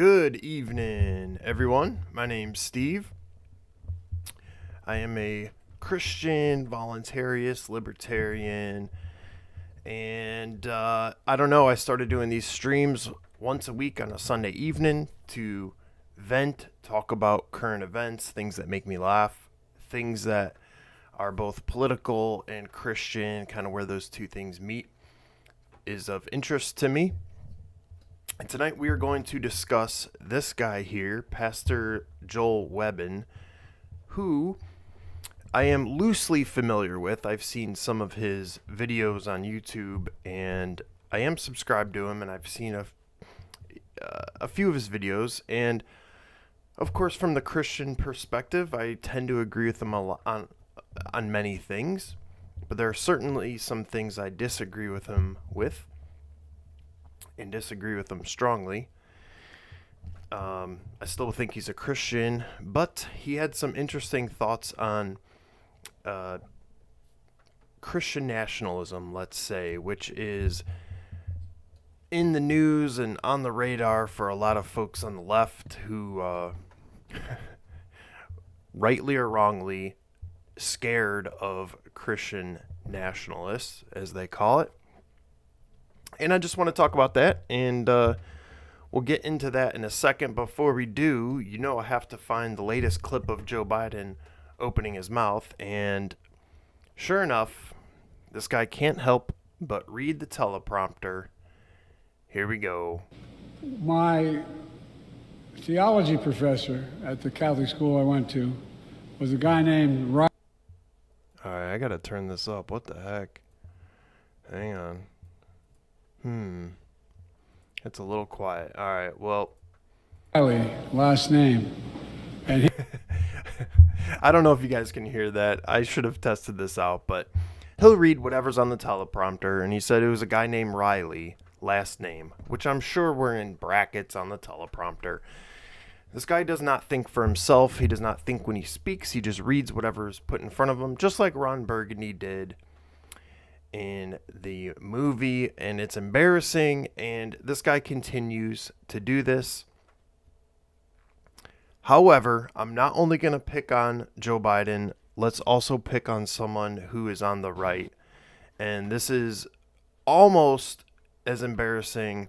Good evening, everyone. My name's Steve. I am a Christian, voluntarist, libertarian, and I don't know, I started doing these streams once a week on a Sunday evening to vent, talk about current events, things that make me laugh, things that are both political and Christian, kind of where those two things meet, is of interest to me. And tonight we are going to discuss this guy here, Pastor Joel Webbon, who I am loosely familiar with. I've seen some of his videos on YouTube, and I am subscribed to him, and I've seen a few of his videos. And of course, from the Christian perspective, I tend to agree with him a lot on many things, but there are certainly some things I disagree with him with. And disagree with him strongly. I still think he's a Christian, but he had some interesting thoughts on Christian nationalism, let's say, which is in the news and on the radar for a lot of folks on the left who, rightly or wrongly, scared of Christian nationalists, as they call it. And I just want to talk about that, and we'll get into that in a second. Before we do, you know I have to find the latest clip of Joe Biden opening his mouth, and sure enough, this guy can't help but read the teleprompter. Here we go. My theology professor at the Catholic school I went to was a guy named Riley. All right, I got to turn this up. What the heck? Hang on. It's a little quiet. All right, well. Riley, last name. And I don't know if you guys can hear that. I should have tested this out, but he'll read whatever's on the teleprompter, and he said it was a guy named Riley, last name, which I'm sure were in brackets on the teleprompter. This guy does not think for himself. He does not think when he speaks. He just reads whatever is put in front of him, just like Ron Burgundy did in the movie, and it's embarrassing, and this guy continues to do this. However, I'm not only going to pick on Joe Biden, let's also pick on someone who is on the right, and this is almost as embarrassing,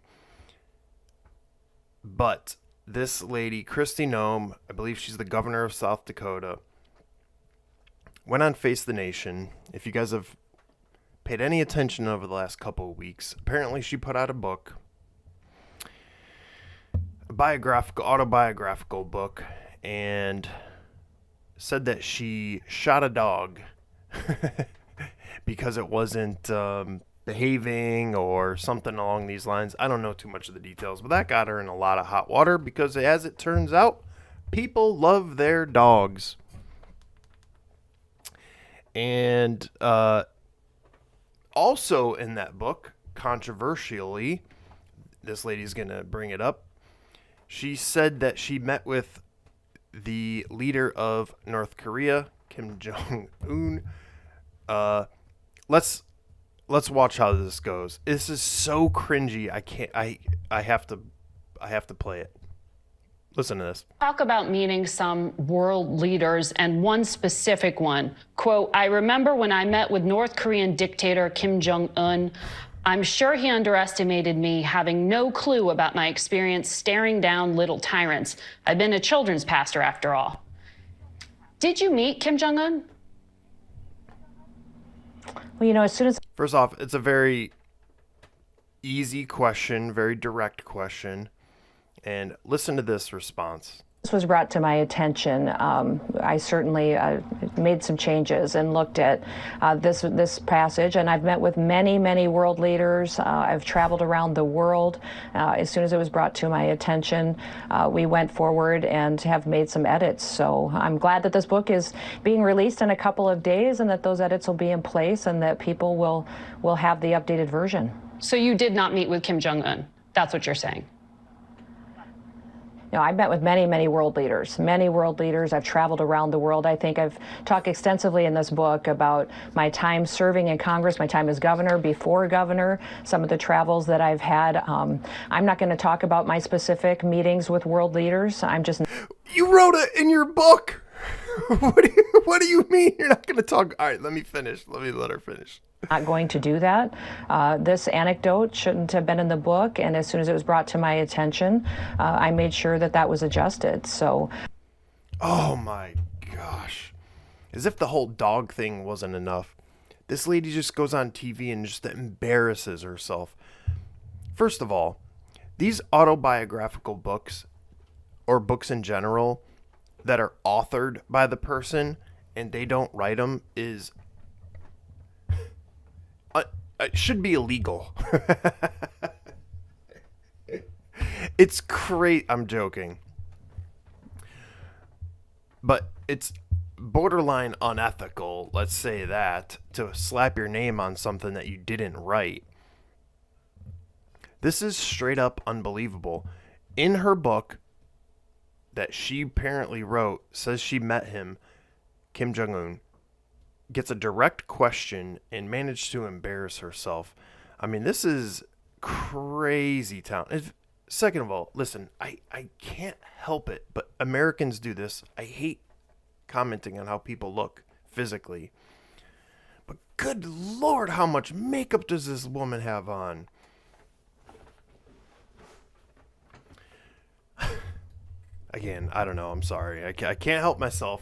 but this lady, Kristi Noem, I believe she's the governor of South Dakota, went on Face the Nation. If you guys have paid any attention over the last couple of weeks, apparently she put out a book, a autobiographical book, and said that she shot a dog because it wasn't behaving or something along these lines. I don't know too much of the details, but that got her in a lot of hot water because, as it turns out, people love their dogs. And also in that book, controversially, this lady's going to bring it up, she said that she met with the leader of North Korea, Kim Jong-un. Let's watch how this goes. This is so cringy. I have to play it. Listen to this. Talk about meeting some world leaders, and one specific one. Quote, I remember when I met with North Korean dictator Kim Jong-un, I'm sure he underestimated me, having no clue about my experience staring down little tyrants. I've been a children's pastor after all. Did you meet Kim Jong-un? Well, you know, as soon as... First off, it's a very easy question, very direct question. And listen to this response. this was brought to my attention, I certainly made some changes and looked at this passage. And I've met with many world leaders. I've traveled around the world. As soon as it was brought to my attention, we went forward and have made some edits. So I'm glad that this book is being released in a couple of days, and that those edits will be in place, and that people will have the updated version. So you did not meet with Kim Jong-un? That's what you're saying? I've met with many, many world leaders. I've traveled around the world. I think I've talked extensively in this book about my time serving in Congress, my time as governor, before governor, some of the travels that I've had. I'm not going to talk about my specific meetings with world leaders. You wrote it in your book. What do you mean you're not going to talk? All right, let me finish. Let her finish. Not going to do that. This anecdote shouldn't have been in the book, and as soon as it was brought to my attention, I made sure that was adjusted. So, oh my gosh, as if the whole dog thing wasn't enough, this lady just goes on TV and just embarrasses herself. First of all, these autobiographical books, or books in general, that are authored by the person and they don't write them is it should be illegal. It's crazy. I'm joking. But it's borderline unethical, let's say that, to slap your name on something that you didn't write. This is straight up unbelievable. In her book that she apparently wrote, says she met him, Kim Jong-un, gets a direct question and managed to embarrass herself. I mean, this is crazy town. Second of all, listen, I can't help it, but Americans do this. I hate commenting on how people look physically. But good Lord, how much makeup does this woman have on? Again, I don't know. I'm sorry. I can't help myself.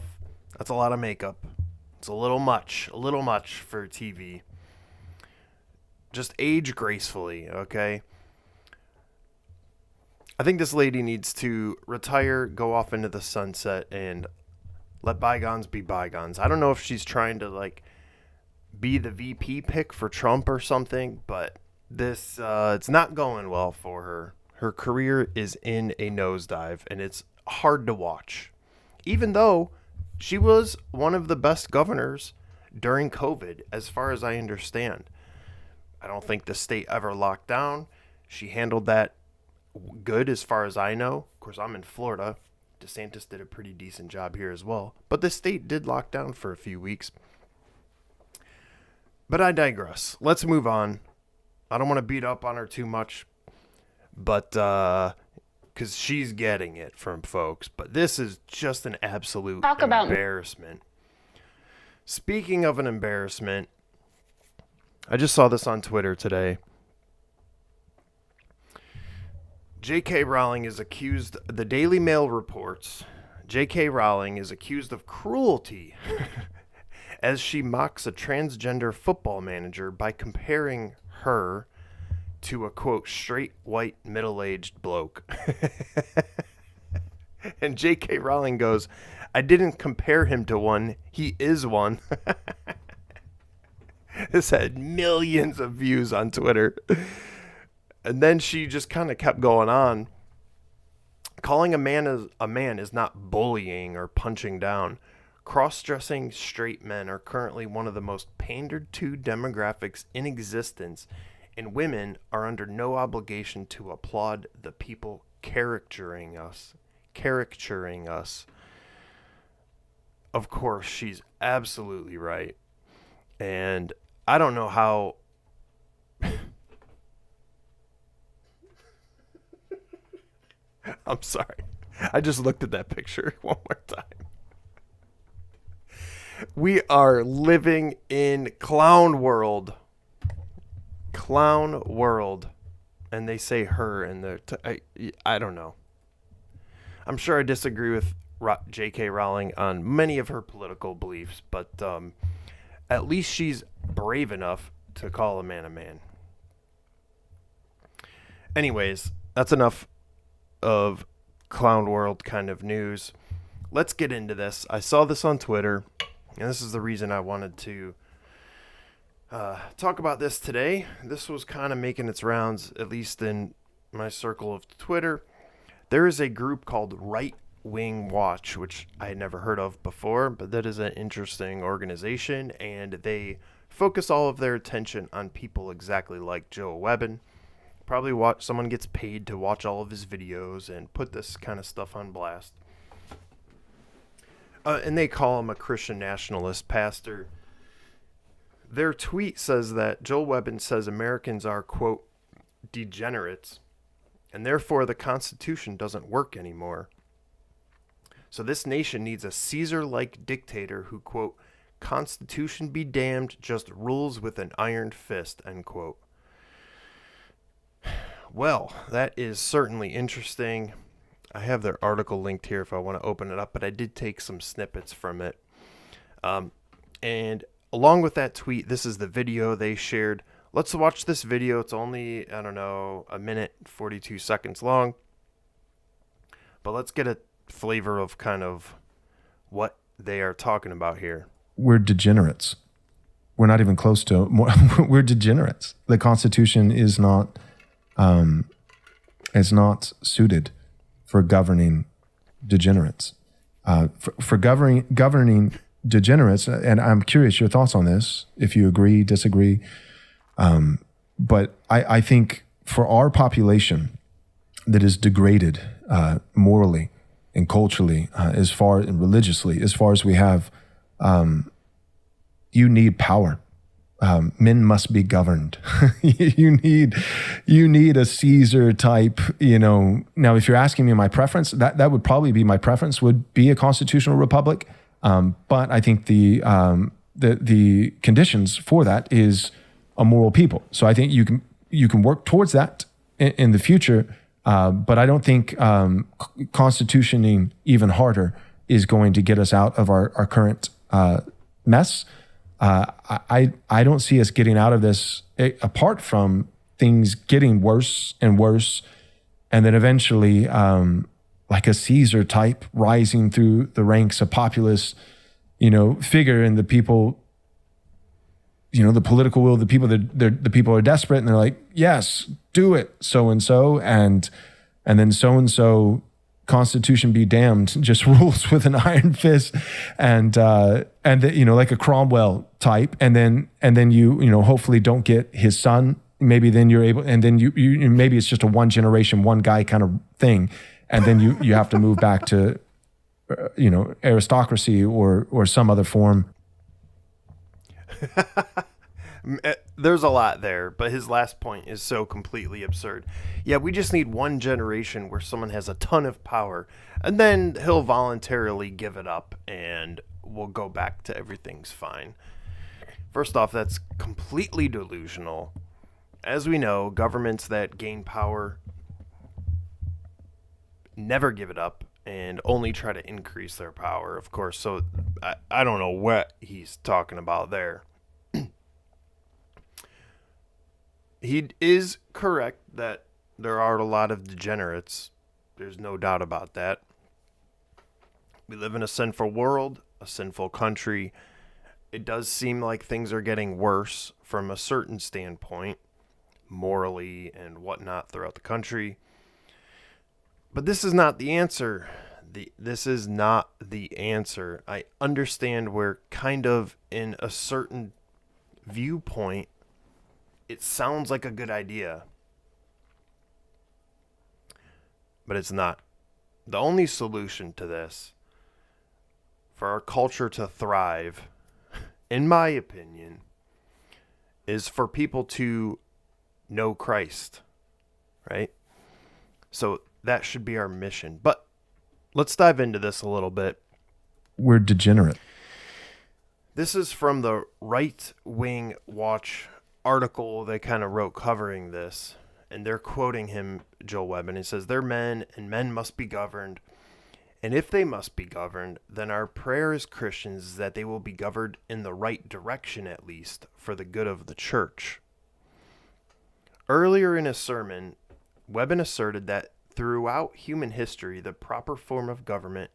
That's a lot of makeup. It's a little much for TV. Just age gracefully, okay? I think this lady needs to retire, go off into the sunset, and let bygones be bygones. I don't know if she's trying to, be the VP pick for Trump or something, but this, it's not going well for her. Her career is in a nosedive, and it's hard to watch. Even though she was one of the best governors during COVID, as far as I understand. I don't think the state ever locked down. She handled that good as far as I know. Of course, I'm in Florida. DeSantis did a pretty decent job here as well. But the state did lock down for a few weeks. But I digress. Let's move on. I don't want to beat up on her too much. But, because she's getting it from folks. But this is just an absolute embarrassment. Speaking of an embarrassment, I just saw this on Twitter today. J.K. Rowling is accused, the Daily Mail reports, J.K. Rowling is accused of cruelty as she mocks a transgender football manager by comparing her to a, quote, straight, white, middle-aged bloke. And J.K. Rowling goes, I didn't compare him to one. He is one. This had millions of views on Twitter. And then she just kind of kept going on. Calling a man is not bullying or punching down. Cross-dressing straight men are currently one of the most pandered to demographics in existence, and women are under no obligation to applaud the people caricaturing us. Of course, she's absolutely right. And I don't know how... I'm sorry. I just looked at that picture one more time. We are living in clown world. Clown world. And they say her in there. I don't know. I'm sure I disagree with J.K. Rowling on many of her political beliefs, but at least she's brave enough to call a man a man. Anyways, that's enough of clown world kind of news. Let's get into this. I saw this on Twitter, and this is the reason I wanted to talk about this today. This was kind of making its rounds, at least in my circle of Twitter. There is a group called Right Wing Watch, which I had never heard of before, but that is an interesting organization, and they focus all of their attention on people exactly like Joel Webbon, Probably someone gets paid to watch all of his videos and put this kind of stuff on blast. And they call him a Christian nationalist pastor. Their tweet says that Joel Webbon says Americans are, quote, degenerates, and therefore the Constitution doesn't work anymore. So this nation needs a Caesar-like dictator who, quote, Constitution be damned, just rules with an iron fist, end quote. Well, that is certainly interesting. I have their article linked here if I want to open it up, but I did take some snippets from it. And along with that tweet, this is the video they shared. Let's watch this video. It's only, I don't know, a minute, 42 seconds long. But let's get a flavor of kind of what they are talking about here. We're degenerates. We're not even close to, we're degenerates. The Constitution is not suited for governing degenerates. For governing degenerates, and I'm curious your thoughts on this, if you agree, disagree. But I think for our population that is degraded morally and culturally, and religiously, as far as we have, you need power. Men must be governed. you need a Caesar type, Now, if you're asking me my preference, that would probably be my preference, would be a constitutional republic. But I think the conditions for that is a moral people. So I think you can work towards that in the future. But I don't think constitutioning even harder is going to get us out of our current mess. I don't see us getting out of this apart from things getting worse and worse, and then eventually like a Caesar type rising through the ranks, a populist, figure, and the people, the political will, the people are desperate, and they're like, yes, do it, so-and-so, and then so-and-so, Constitution be damned, just rules with an iron fist, and like a Cromwell type, and then you hopefully don't get his son. Maybe then you're able, and then you maybe it's just a one generation, one guy kind of thing, and then you have to move back to aristocracy or some other form. There's a lot there, but his last point is so completely absurd. Yeah, we just need one generation where someone has a ton of power, and then he'll voluntarily give it up, and we'll go back to everything's fine. First off, that's completely delusional. As we know, governments that gain power never give it up and only try to increase their power, of course. So I don't know what he's talking about there. He is correct that there are a lot of degenerates. There's no doubt about that. We live in a sinful world, a sinful country. It does seem like things are getting worse from a certain standpoint, morally and whatnot throughout the country. But this is not the answer. This is not the answer. I understand we're kind of in a certain viewpoint. It sounds like a good idea, but it's not. The only solution to this, for our culture to thrive, in my opinion, is for people to know Christ, right? So that should be our mission. But let's dive into this a little bit. We're degenerate. This is from the Right Wing Watch article they kind of wrote covering this, and they're quoting him, Joel Webbon. He says, "They're men, and men must be governed. And if they must be governed, then our prayer as Christians is that they will be governed in the right direction, at least, for the good of the church." Earlier in his sermon, Webbon asserted that throughout human history, the proper form of government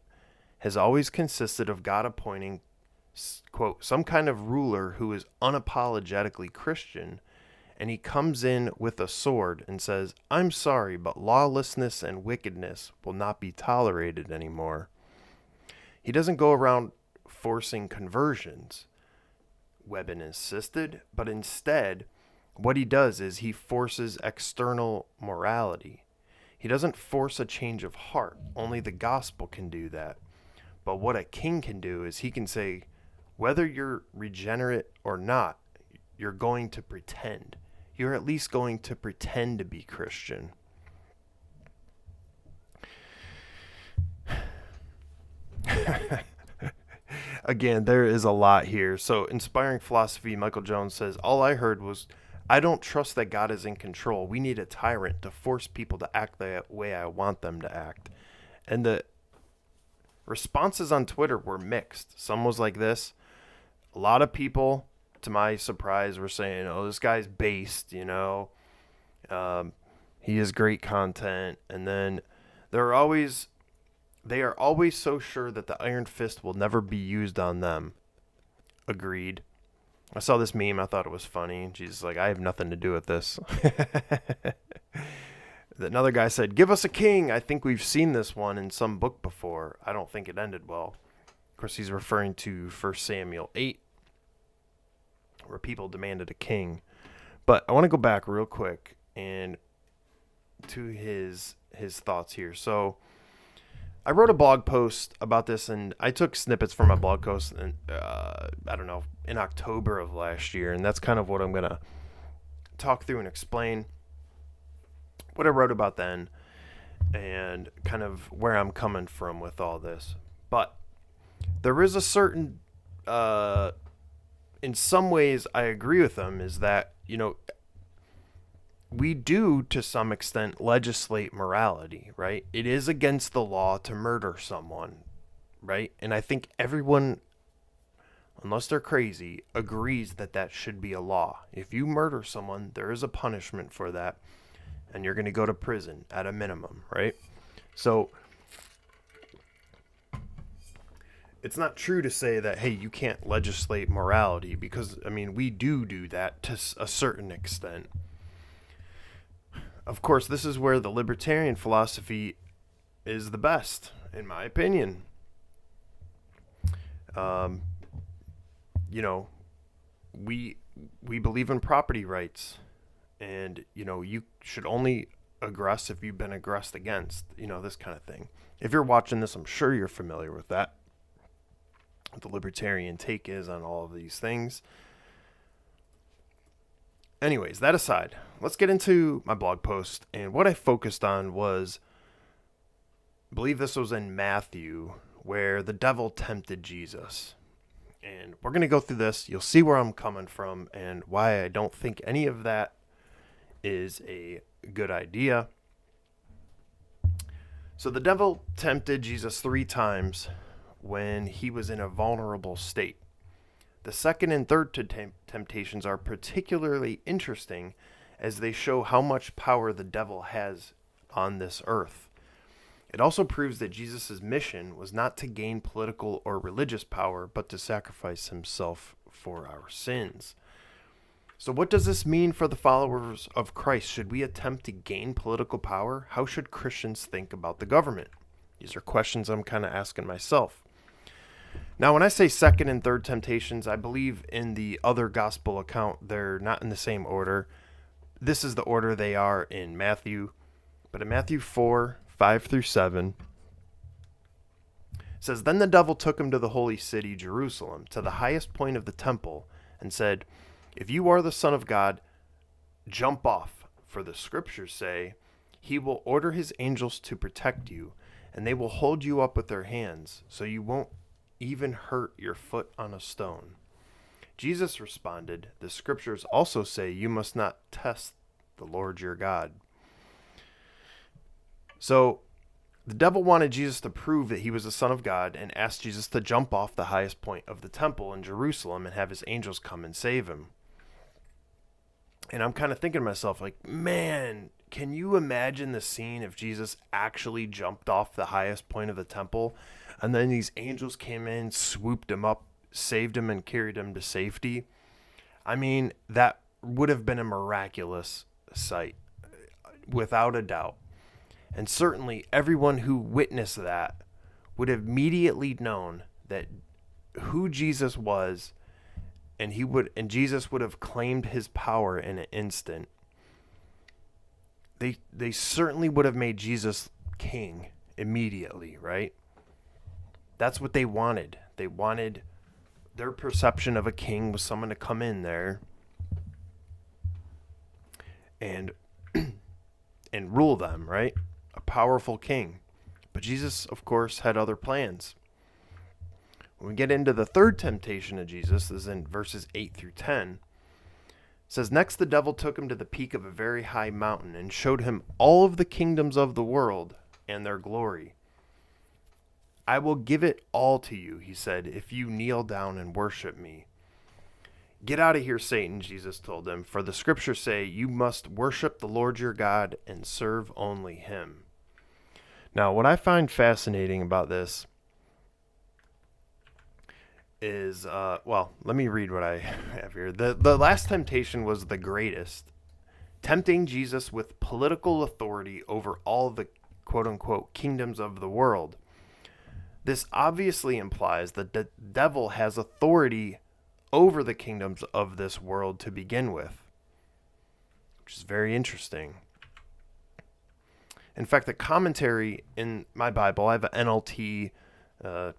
has always consisted of God appointing, quote, some kind of ruler who is unapologetically Christian, and he comes in with a sword and says, "I'm sorry, but lawlessness and wickedness will not be tolerated anymore." He doesn't go around forcing conversions, Webbon insisted, but instead what he does is he forces external morality. He doesn't force a change of heart. Only the gospel can do that. But what a king can do is he can say, whether you're regenerate or not, you're going to pretend. You're at least going to pretend to be Christian. Again, there is a lot here. So, Inspiring Philosophy, Michael Jones says, all I heard was, I don't trust that God is in control. We need a tyrant to force people to act the way I want them to act. And the responses on Twitter were mixed. Some was like this. A lot of people, to my surprise, were saying, oh, this guy's based, you know. He is great content. And then they are always so sure that the iron fist will never be used on them. Agreed. I saw this meme. I thought it was funny. Jesus, like, I have nothing to do with this. Another guy said, give us a king. I think we've seen this one in some book before. I don't think it ended well. Of course, he's referring to 1 Samuel 8, where people demanded a king. But I want to go back real quick and to his thoughts here. So I wrote a blog post about this, and I took snippets from my blog post, and I don't know, in October of last year, and that's kind of what I'm going to talk through and explain what I wrote about then and kind of where I'm coming from with all this. But there is a certain, in some ways I agree with them, is that, you know, we do to some extent legislate morality, right? It is against the law to murder someone, right? And I think everyone, unless they're crazy, agrees that that should be a law. If you murder someone, there is a punishment for that, and you're going to go to prison at a minimum, right? So it's not true to say that, hey, you can't legislate morality, because, I mean, we do that to a certain extent. Of course, this is where the libertarian philosophy is the best, in my opinion. You know, we believe in property rights, and, you know, you should only aggress if you've been aggressed against, you know, this kind of thing. If you're watching this, I'm sure you're familiar with that, what the libertarian take is on all of these things. Anyways, that aside, let's get into my blog post. And what I focused on was, I believe this was in Matthew, where the devil tempted Jesus. And we're going to go through this. You'll see where I'm coming from and why I don't think any of that is a good idea. So the devil tempted Jesus 3 times when he was in a vulnerable state. The second and third temptations are particularly interesting as they show how much power the devil has on this earth. It also proves that Jesus' mission was not to gain political or religious power, but to sacrifice himself for our sins. So what does this mean for the followers of Christ? Should we attempt to gain political power? How should Christians think about the government? These are questions I'm kind of asking myself. Now, when I say second and third temptations, I believe in the other gospel account, they're not in the same order. This is the order they are in Matthew. But in Matthew 4, 5 through 7, it says, Then the devil took him to the holy city, Jerusalem, to the highest point of the temple, and said, If you are the Son of God, jump off, for the scriptures say, He will order His angels to protect you, and they will hold you up with their hands, so you won't even hurt your foot on a stone. Jesus responded, The scriptures also say you must not test the Lord your God. So the devil wanted Jesus to prove that he was the Son of God and asked Jesus to jump off the highest point of the temple in Jerusalem and have his angels come and save him. And I'm kind of thinking to myself, like, man, can you imagine the scene if Jesus actually jumped off the highest point of the temple and then these angels came in, swooped him up, saved him, and carried him to safety? I mean, that would have been a miraculous sight, without a doubt. And certainly everyone who witnessed that would have immediately known that who Jesus was and Jesus would have claimed his power in an instant. They certainly would have made Jesus king immediately, right? That's what they wanted. They wanted their perception of a king was someone to come in there and and rule them, right? A powerful king. But Jesus, of course, had other plans. When we get into the third temptation of Jesus, this is in verses 8 through 10. It says, "Next the devil took him to the peak of a very high mountain and showed him all of the kingdoms of the world and their glory. 'I will give it all to you,' he said, 'if you kneel down and worship me.' 'Get out of here, Satan,' Jesus told him, 'for the scriptures say you must worship the Lord your God and serve only him.'" Now, what I find fascinating about this is, well, let me read what I have here. The last temptation was the greatest, tempting Jesus with political authority over all the quote-unquote kingdoms of the world. This obviously implies that the devil has authority over the kingdoms of this world to begin with, which is very interesting. In fact, the commentary in my Bible, I have an NLT, I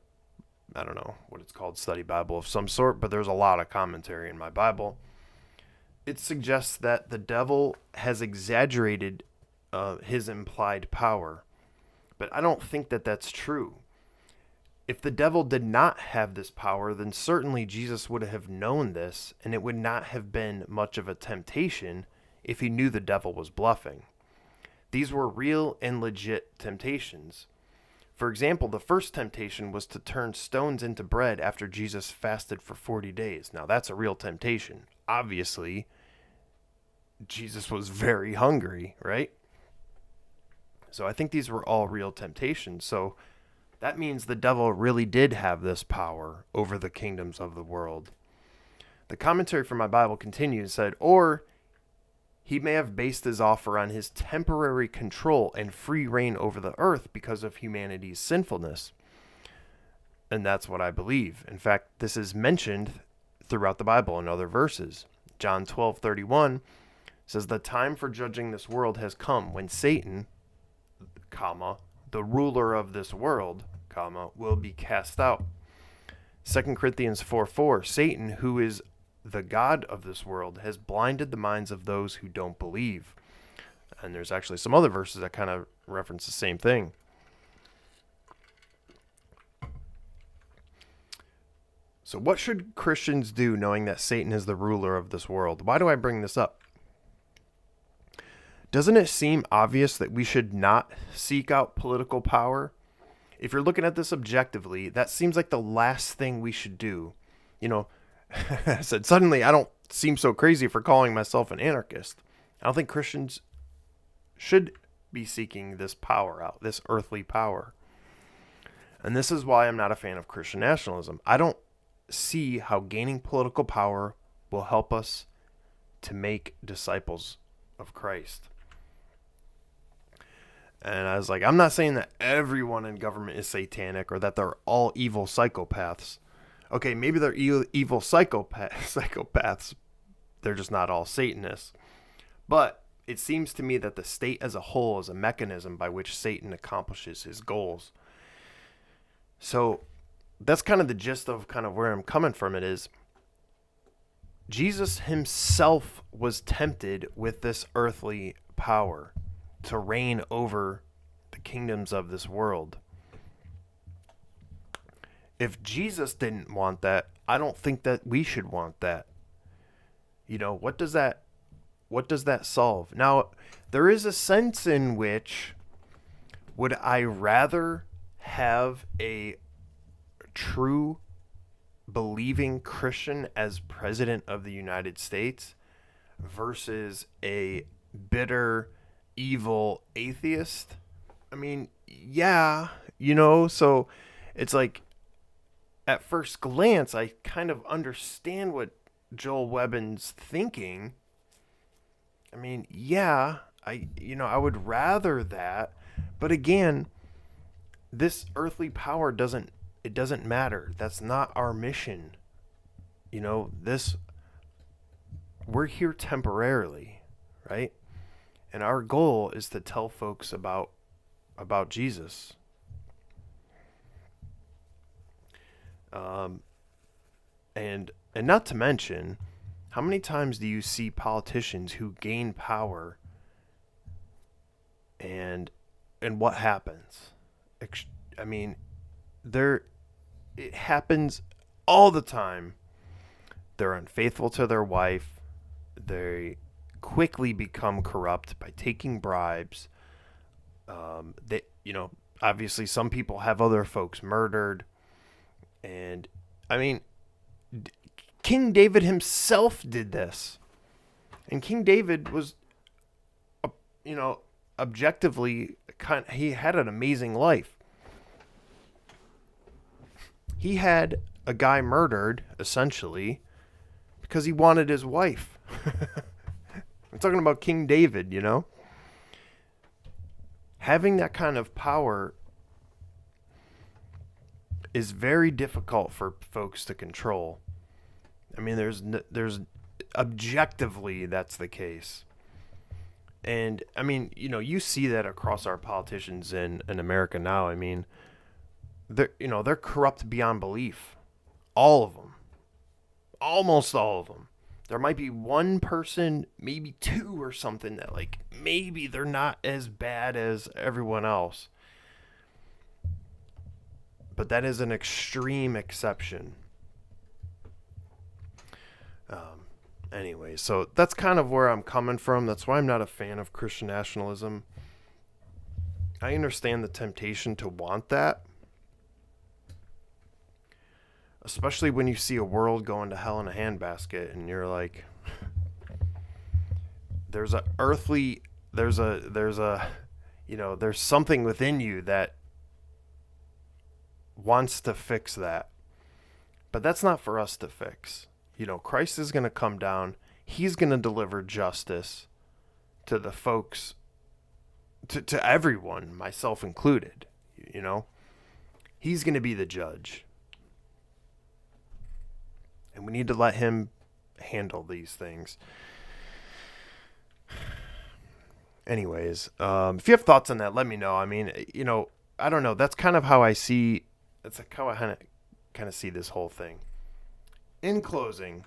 don't know what it's called, study Bible of some sort, but there's a lot of commentary in my Bible. It suggests that the devil has exaggerated his implied power, but I don't think that that's true. If the devil did not have this power, then certainly Jesus would have known this, and it would not have been much of a temptation if he knew the devil was bluffing. These were real and legit temptations. For example, the first temptation was to turn stones into bread after Jesus fasted for 40 days. Now, that's a real temptation. Obviously, Jesus was very hungry, right? So I think these were all real temptations. So that means the devil really did have this power over the kingdoms of the world. The commentary from my Bible continues, said, "Or he may have based his offer on his temporary control and free reign over the earth because of humanity's sinfulness." And that's what I believe. In fact, this is mentioned throughout the Bible in other verses. John 12:31 says, "The time for judging this world has come when Satan, comma, the ruler of this world, comma, will be cast out." 2 Corinthians 4:4, "Satan, who is the god of this world, has blinded the minds of those who don't believe." And there's actually some other verses that kind of reference the same thing. So what should Christians do knowing that Satan is the ruler of this world? Why do I bring this up? Doesn't it seem obvious that we should not seek out political power? If you're looking at this objectively, that seems like the last thing we should do. You know, I said, suddenly I don't seem so crazy for calling myself an anarchist. I don't think Christians should be seeking this power out, this earthly power. And this is why I'm not a fan of Christian nationalism. I don't see how gaining political power will help us to make disciples of Christ. And I was like, I'm not saying that everyone in government is satanic or that they're all evil psychopaths. Okay, maybe they're evil psychopaths. They're just not all Satanists. But it seems to me that the state as a whole is a mechanism by which Satan accomplishes his goals. So that's kind of the gist of kind of where I'm coming from. It is Jesus himself was tempted with this earthly power to reign over the kingdoms of this world. If Jesus didn't want that, I don't think that we should want that. You know, what does that solve? Now, there is a sense in which would I rather have a true believing Christian as president of the United States versus a bitter, evil atheist? I mean, yeah, you know, so it's like, at first glance, I kind of understand what Joel Webbon's thinking. I mean, yeah, I would rather that, but again, this earthly power doesn't matter. That's not our mission. we're here temporarily, right? And our goal is to tell folks about Jesus. And not to mention, how many times do you see politicians who gain power and what happens? I mean, it happens all the time. They're unfaithful to their wife. They quickly become corrupt by taking bribes. Obviously some people have other folks murdered. And I mean, King David himself did this. And King David was, objectively, he had an amazing life. He had a guy murdered, essentially, because he wanted his wife. I'm talking about King David, Having that kind of power is very difficult for folks to control. I mean, there's objectively that's the case. And I mean, you see that across our politicians in America now. I mean, they're corrupt beyond belief. All of them. Almost all of them. There might be one person, maybe two or something that maybe they're not as bad as everyone else. But that is an extreme exception. Anyway, so that's kind of where I'm coming from. That's why I'm not a fan of Christian nationalism. I understand the temptation to want that. Especially when you see a world going to hell in a handbasket and you're like, there's something within you that wants to fix that. But that's not for us to fix. Christ is going to come down. He's going to deliver justice to the folks, to everyone, myself included. He's going to be the judge. And we need to let him handle these things. Anyways, if you have thoughts on that, let me know. I mean, I don't know. That's kind of how I see. That's how I kind of see this whole thing. In closing,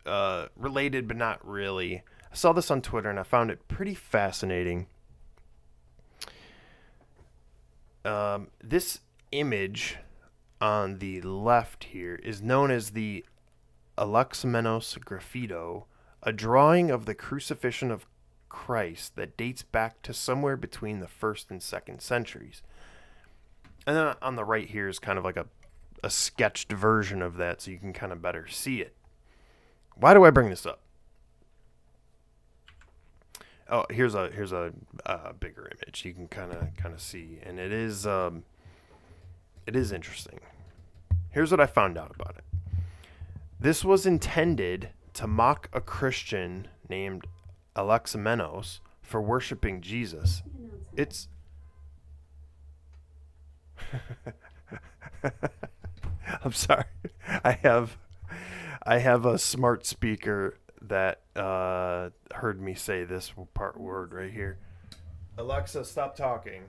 related but not really, I saw this on Twitter and I found it pretty fascinating. This image on the left here is known as the Alexamenos Graffito, a drawing of the crucifixion of Christ that dates back to somewhere between the 1st and 2nd centuries. And then on the right here is kind of like a sketched version of that, so you can kind of better see it. Why do I bring this up? Oh, here's a bigger image you can kind of see, and it is interesting. Here's what I found out about it. This was intended to mock a Christian named Alexamenos for worshiping Jesus. It's I'm sorry. I have a smart speaker that heard me say this word right here. Alexa, stop talking.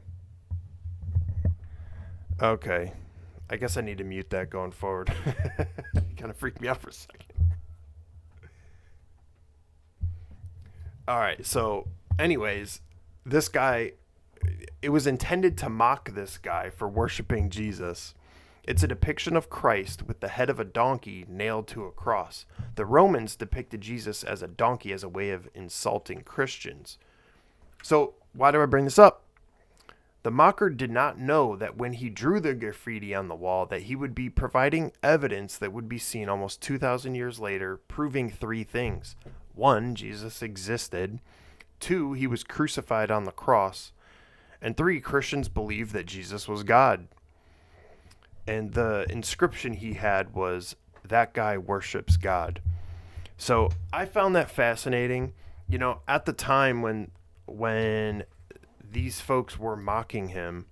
Okay. I guess I need to mute that going forward. Kind of freaked me out for a second. All right. So anyways, this guy, it was intended to mock this guy for worshiping Jesus. It's a depiction of Christ with the head of a donkey nailed to a cross. The Romans depicted Jesus as a donkey as a way of insulting Christians. So why do I bring this up? The mocker did not know that when he drew the graffiti on the wall that he would be providing evidence that would be seen almost 2,000 years later, proving 3 things. 1, Jesus existed. 2, he was crucified on the cross. And 3, Christians believed that Jesus was God. And the inscription he had was, "That guy worships God." So I found that fascinating. At the time when these folks were mocking him,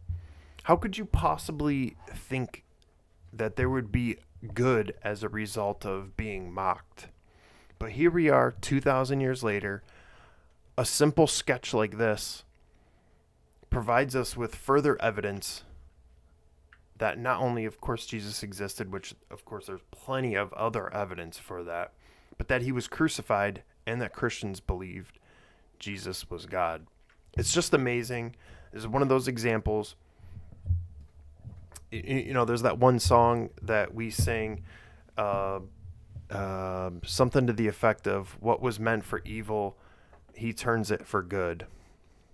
how could you possibly think that there would be good as a result of being mocked. But here we are 2,000 years later. A simple sketch like this provides us with further evidence that not only, of course, Jesus existed, which, of course, there's plenty of other evidence for that, but that he was crucified and that Christians believed Jesus was God. It's just amazing. This is one of those examples. You know, there's that one song that we sing, something to the effect of, what was meant for evil, he turns it for good,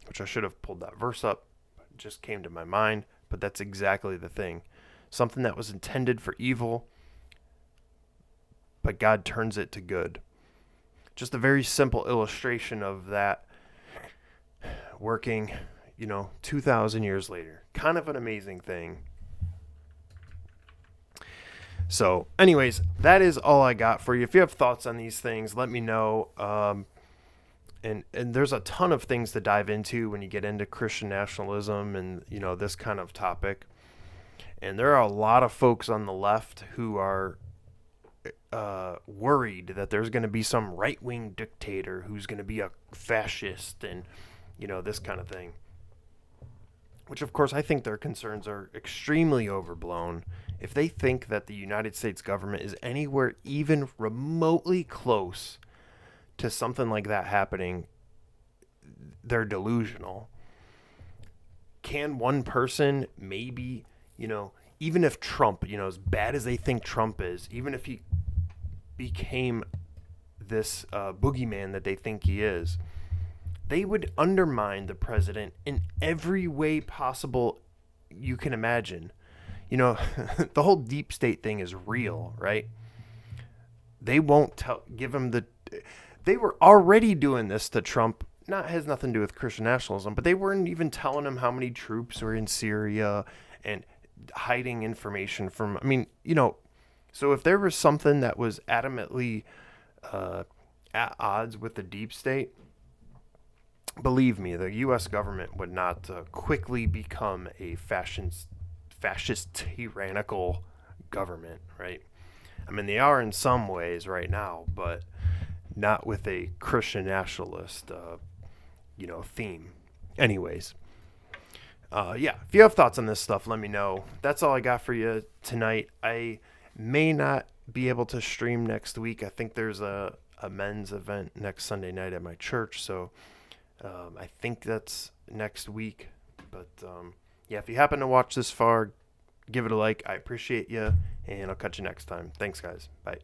which I should have pulled that verse up. It just came to my mind, but that's exactly the thing. Something that was intended for evil, but God turns it to good. Just a very simple illustration of that working, 2,000 years later. Kind of an amazing thing. So, anyways, that is all I got for you. If you have thoughts on these things, let me know. And there's a ton of things to dive into when you get into Christian nationalism and, this kind of topic. And there are a lot of folks on the left who are worried that there's going to be some right-wing dictator who's going to be a fascist and, this kind of thing. Which, of course, I think their concerns are extremely overblown. If they think that the United States government is anywhere even remotely close to something like that happening, they're delusional. Can one person maybe, even if Trump, as bad as they think Trump is, even if he became this boogeyman that they think he is, they would undermine the president in every way possible you can imagine. The whole deep state thing is real, right? They won't give him they were already doing this to Trump. Has nothing to do with Christian nationalism, but they weren't even telling him how many troops were in Syria and hiding information from, so if there was something that was adamantly at odds with the deep state, believe me, the U.S. government would not quickly become a fascist, tyrannical government, right? They are in some ways right now, but not with a Christian nationalist, theme. Anyways, if you have thoughts on this stuff, let me know. That's all I got for you tonight. I may not be able to stream next week. I think there's a men's event next Sunday night at my church, so I think that's next week. But if you happen to watch this far, give it a like. I appreciate you, and I'll catch you next time. Thanks, guys. Bye.